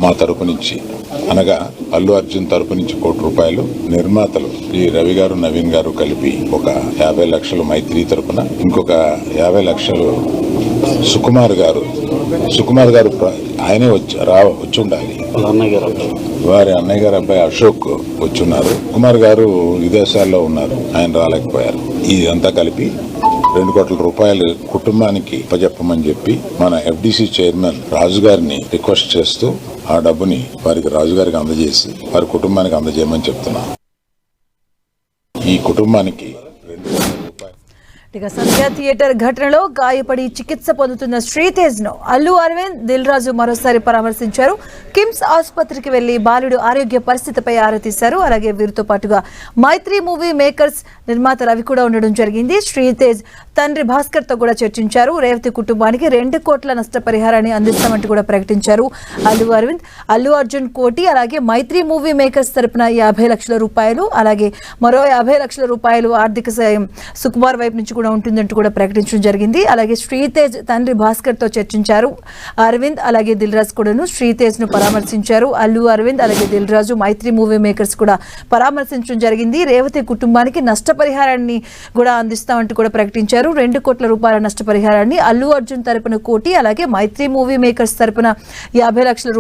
మా తరపు నుంచి అనగా అల్లు అర్జున్ తరపు నుంచి ₹1,00,00,000, నిర్మాతలు శ్రీ రవి గారు, నవీన్ గారు కలిపి ఒక 50 లక్షలు మైత్రి తరపున, ఇంకొక 50 లక్షలు సుకుమార్ గారు ఆయనే వచ్చి ఉండాలి, వారి అన్నయ్య గారు అబ్బాయి అశోక్ వచ్చున్నారు. కుమార్ గారు విదేశాల్లో ఉన్నారు, ఆయన రాలేకపోయారు. ఇదంతా కలిపి ₹2,00,00,000 కుటుంబానికి అప్పచెప్పమని చెప్పి మన FDC చైర్మన్ రాజు గారిని రిక్వెస్ట్ చేస్తూ ఆ డబ్బుని వారికి రాజు గారికి అందజేసి వారి కుటుంబానికి అందజేయమని చెప్తున్నాను. ఈ కుటుంబానికి సంధ్యా థియేటర్ ఘటనలో గాయపడి చికిత్స పొందుతున్న శ్రీతేజ్ ను అల్లు అరవింద్, దిల్ రాజు మరోసారి పరామర్శించారు. కిమ్స్ ఆసుపత్రికి వెళ్లి బాలుడు ఆరోగ్య పరిస్థితిపై ఆరా తీశారు. అలాగే వీరితో పాటుగా మైత్రి మూవీ మేకర్స్ నిర్మాత రవి కూడా ఉండడం జరిగింది. శ్రీతేజ్ తండ్రి భాస్కర్ తో కూడా చర్చించారు. రేవతి కుటుంబానికి 2 కోట్ల నష్టపరిహారాన్ని అందిస్తామంటూ కూడా ప్రకటించారు అల్లు అరవింద్. అల్లు అర్జున్ కోటి, అలాగే మైత్రి మూవీ మేకర్స్ తరపున ₹50 లక్షల, అలాగే మరో ₹50 లక్షల ఆర్థిక సాయం సుకుమార్ వైపు నుంచి కూడా ఉంటుందంటూ కూడా ప్రకటించడం జరిగింది. అలాగే శ్రీతేజ్ తండ్రి భాస్కర్ తో చర్చించారు అరవింద్. అలాగే దిల్ రాజు కూడాను శ్రీతేజ్ ను పరామర్శించారు. అల్లు అరవింద్, అలాగే దిల్ రాజు, మైత్రి మూవీ మేకర్స్ కూడా పరామర్శించడం జరిగింది. రేవతి కుటుంబానికి నష్టపరిహారాన్ని కూడా అందిస్తామంటూ కూడా ప్రకటించారు. ₹2 కోట్ల నష్టపరిహారాన్ని అల్లు అర్జున్ తరపున కోటి, అలాగే మైత్రి మూవీ మేకర్స్ తరపున ₹50 లక్షల,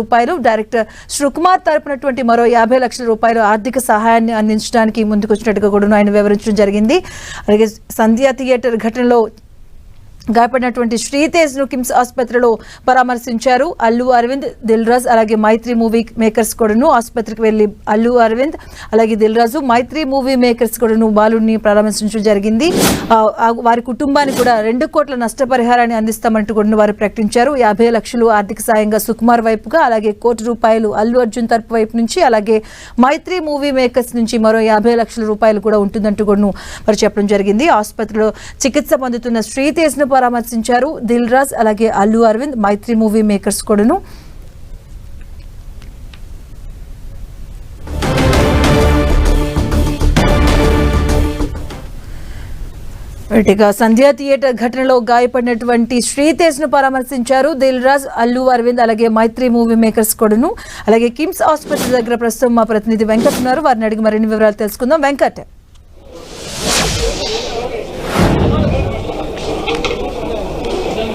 డైరెక్టర్ సుకుమార్ తరపునటువంటి మరో ₹50 లక్షల ఆర్థిక సహాయాన్ని అందించడానికి ముందుకొచ్చినట్టుగా కూడా ఆయన వివరించడం జరిగింది. అలాగే సంధ్యా థియేటర్ ఘటనలో గాయపడినటువంటి శ్రీతేజ్ ను కిమ్స్ ఆసుపత్రిలో పరామర్శించారు అల్లు అరవింద్, దిల్ రాజు, అలాగే మైత్రి మూవీ మేకర్స్ కూడాను ఆసుపత్రికి వెళ్లి అల్లు అరవింద్, అలాగే దిల్ రాజు, మైత్రి మూవీ మేకర్స్ కూడాను బాలుడిని పరామర్శించడం జరిగింది. వారి కుటుంబానికి కూడా 2 కోట్ల నష్టపరిహారాన్ని అందిస్తామంటూ కూడా వారు ప్రకటించారు. ₹50 లక్షలు ఆర్థిక సాయంగా సుకుమార్ వైపుగా, అలాగే ₹1,00,00,000 అల్లు అర్జున్ తరపు వైపు నుంచి, అలాగే మైత్రి మూవీ మేకర్స్ నుంచి మరో ₹50 లక్షల కూడా ఉంటుందంటూ కూడా వారు చెప్పడం జరిగింది. ఆసుపత్రిలో చికిత్స పొందుతున్న శ్రీతేజ్ ను పరామర్శించారు దిల్ రాజ్, అలాగే అల్లు అరవింద్, మైత్రి మూవీ మేకర్స్ కూడాను. సంధ్యా థియేటర్ ఘటనలో గాయపడినటువంటి శ్రీతేజ్ ను పరామర్శించారు దిల్ రాజ్, అల్లు అరవింద్, అలాగే మైత్రి మూవీ మేకర్స్ కూడాను. అలాగే కిమ్స్ ఆసుపత్రి దగ్గర ప్రస్తుతం మా ప్రతినిధి వెంకట్ ఉన్నారు, వారిని అడిగి మరిన్ని వివరాలు తెలుసుకుందాం. వెంకట్,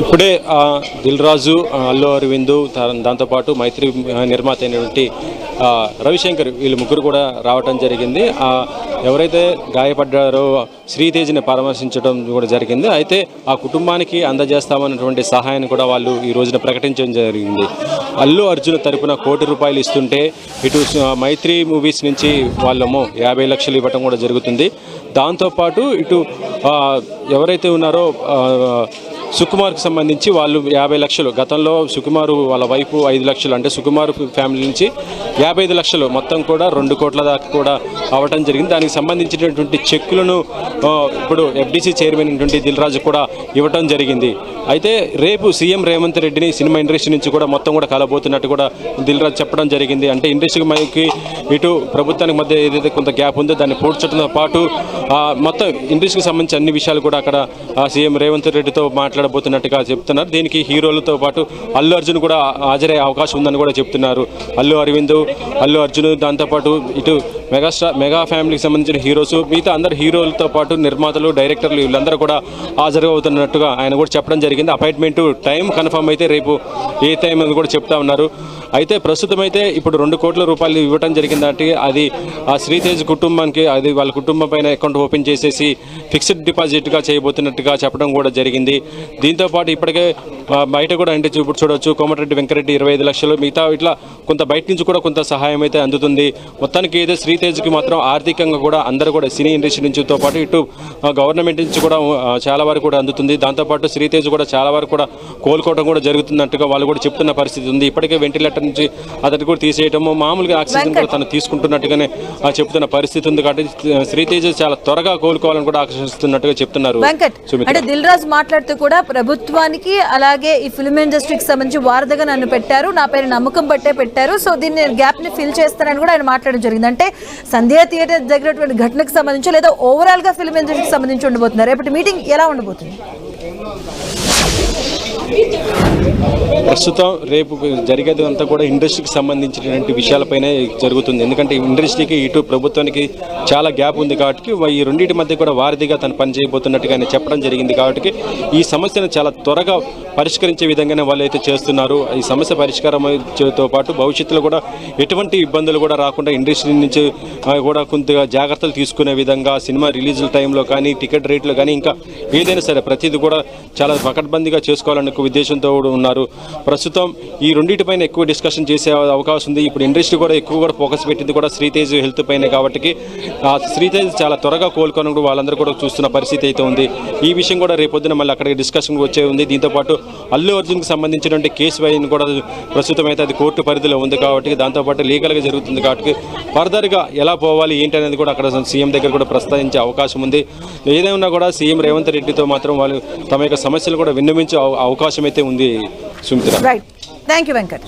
ఇప్పుడే దిల్ రాజు, అల్లు అరవింద్, దాంతోపాటు మైత్రి నిర్మాత అయినటువంటి రవిశంకర్, వీళ్ళు ముగ్గురు కూడా రావటం జరిగింది. ఎవరైతే గాయపడ్డారో శ్రీతేజ్ని పరామర్శించడం కూడా జరిగింది. అయితే ఆ కుటుంబానికి అందజేస్తామన్నటువంటి సహాయాన్ని కూడా వాళ్ళు ఈ రోజున ప్రకటించడం జరిగింది. అల్లు అర్జున్ తరపున ₹1,00,00,000 ఇస్తుంటే, ఇటు మైత్రి మూవీస్ నుంచి వాళ్ళేమో ₹50 లక్షలు ఇవ్వటం కూడా జరుగుతుంది. దాంతోపాటు ఇటు ఎవరైతే ఉన్నారో సుకుమార్కి సంబంధించి వాళ్ళు ₹50 లక్షలు, గతంలో సుకుమార్ వాళ్ళ వైపు ₹5 లక్షలు, అంటే సుకుమార్ ఫ్యామిలీ నుంచి ₹55 లక్షలు, మొత్తం కూడా ₹2 కోట్ల దాకా కూడా అవ్వటం జరిగింది. దానికి సంబంధించినటువంటి చెక్కులను ఇప్పుడు FDC చైర్మన్ అయినటువంటి దిల్ రాజు కూడా ఇవ్వటం జరిగింది. అయితే రేపు సీఎం రేవంత్ రెడ్డిని సినిమా ఇండస్ట్రీ నుంచి కూడా మొత్తం కూడా కలబోతున్నట్టు కూడా దిల్ రాజు చెప్పడం జరిగింది. అంటే ఇండస్ట్రీకి ఇటు ప్రభుత్వానికి మధ్య ఏదైతే కొంత గ్యాప్ ఉందో దాన్ని పూడ్చడంతో పాటు మొత్తం ఇండస్ట్రీకి సంబంధించి అన్ని విషయాలు కూడా అక్కడ సీఎం రేవంత్ రెడ్డితో మాట్లాడబోతున్నట్టుగా చెప్తున్నారు. దీనికి హీరోలతో పాటు అల్లు అర్జున్ కూడా హాజరయ్యే అవకాశం ఉందని కూడా చెప్తున్నారు. అల్లు అరవింద్, అల్లు అర్జున్, దాంతోపాటు ఇటు మెగా ఫ్యామిలీకి సంబంధించిన హీరోస్, మిగతా అందరు హీరోలతో పాటు నిర్మాతలు, డైరెక్టర్లు వీళ్ళందరూ కూడా హాజరవుతున్నట్టుగా ఆయన కూడా చెప్పడం జరిగింది. అపాయింట్మెంట్ టైం కన్ఫర్మ్ అయితే రేపు ఏ టైం అని కూడా చెప్తా ఉన్నారు. అయితే ప్రస్తుతం అయితే ఇప్పుడు ₹2 కోట్ల ఇవ్వడం జరిగిందంటే అది ఆ శ్రీతేజ్ కుటుంబానికి, అది వాళ్ళ కుటుంబం పైన అకౌంట్ ఓపెన్ చేసేసి ఫిక్స్డ్ డిపాజిట్గా చేయబోతున్నట్టుగా చెప్పడం కూడా జరిగింది. దీంతోపాటు ఇప్పటికే బయట కూడా అంటే ఇప్పుడు చూడవచ్చు కోమటిరెడ్డి వెంకరెడ్డి ₹25 లక్షలు, మిగతా ఇట్లా కొంత బయట నుంచి కూడా కొంత సహాయం అయితే అందుతుంది. మొత్తానికి అయితే శ్రీతేజ్కి మాత్రం ఆర్థికంగా కూడా అందరూ కూడా సినీ ఇండస్ట్రీ నుంచితో పాటు ఇటు గవర్నమెంట్ నుంచి కూడా చాలా వరకు కూడా అందుతుంది. దాంతోపాటు శ్రీతేజ్ కూడా చాలా వరకు కూడా కోలుకోవడం కూడా జరుగుతున్నట్టుగా వాళ్ళు కూడా చెప్తున్న పరిస్థితి ఉంది. ఇప్పటికే వెంటిలేటర్ నుంచి అతను కూడా తీసేయటము, మామూలుగా ఆక్సిజన్ కూడా తను తీసుకుంటున్నట్టుగానే చెప్తున్న పరిస్థితి ఉంది. కాబట్టి శ్రీతేజ్ చాలా త్వరగా కోలుకోవాలని కూడా ఆకర్షిస్తున్నట్టుగా చెప్తున్నారు. అంటే దిల్ రాజు మాట్లాడుతూ కూడా ప్రభుత్వానికి అలాగే ఈ ఫిల్మ్ ఇండస్ట్రీకి సంబంధించి వారధిగా నన్ను పెట్టారు, నా పేరు నమ్మకం బట్టే పెట్టారు, సో దీన్ని గ్యాప్ ని ఫిల్ చేస్తానని కూడా ఆయన మాట్లాడడం జరిగింది. అంటే సంధ్యా థియేటర్ దగ్గర ఘటనకు సంబంధించి లేదా ఓవరాల్ గా ఫిల్మ్ ఇండస్ట్రీకి సంబంధించి ఉండబోతున్నారు. రేపటి మీటింగ్ ఎలా ఉండబోతుంది? ప్రస్తుతం రేపు జరిగేది అంతా కూడా ఇండస్ట్రీకి సంబంధించినటువంటి విషయాలపైనే జరుగుతుంది. ఎందుకంటే ఇండస్ట్రీకి ఇటు ప్రభుత్వానికి చాలా గ్యాప్ ఉంది కాబట్టి ఈ రెండింటి మధ్య కూడా వారధిగా తను పని చేయబోతున్నట్టుగా ఆయన చెప్పడం జరిగింది. కాబట్టి ఈ సమస్యను చాలా త్వరగా పరిష్కరించే విధంగానే వాళ్ళు అయితే చేస్తున్నారు. ఈ సమస్య పరిష్కారంతో పాటు భవిష్యత్తులో కూడా ఎటువంటి ఇబ్బందులు కూడా రాకుండా ఇండస్ట్రీ నుంచి కూడా కొంత జాగ్రత్తలు తీసుకునే విధంగా సినిమా రిలీజుల టైంలో కానీ టికెట్ రేట్లు కానీ ఇంకా ఏదైనా సరే ప్రతిదీ కూడా చాలా పకడ్బందీగా చేసుకోవాలనే ఉద్దేశంతో ఉన్నారు. ప్రస్తుతం ఈ రెండింటిపైన ఎక్కువ డిస్కషన్ చేసే అవకాశం ఉంది. ఇప్పుడు ఇండస్ట్రీ కూడా ఎక్కువ కూడా ఫోకస్ పెట్టింది కూడా శ్రీతేజ్ హెల్త్ పైన కాబట్టి ఆ శ్రీతేజ్ చాలా త్వరగా కోలుకొని కూడా వాళ్ళందరూ కూడా చూస్తున్న పరిస్థితి అయితే ఉంది. ఈ విషయం కూడా రేపొద్దున మళ్ళీ అక్కడికి డిస్కషన్ వచ్చే ఉంది. దీంతోపాటు అల్లు అర్జున్కి సంబంధించినటువంటి కేసు వైన్ కూడా ప్రస్తుతం అయితే అది కోర్టు పరిధిలో ఉంది కాబట్టి దాంతోపాటు లీగల్గా జరుగుతుంది కాబట్టి ఫర్దర్గా ఎలా పోవాలి ఏంటి అనేది కూడా అక్కడ సీఎం దగ్గర కూడా ప్రస్తావించే అవకాశం ఉంది. ఏదైనా కూడా సీఎం రేవంత్ రెడ్డితో మాత్రం వాళ్ళు తమ యొక్క సమస్యలు కూడా విన్నవించే అవకాశం అయితే ఉంది. Sumitra. Right, thank you Venkat.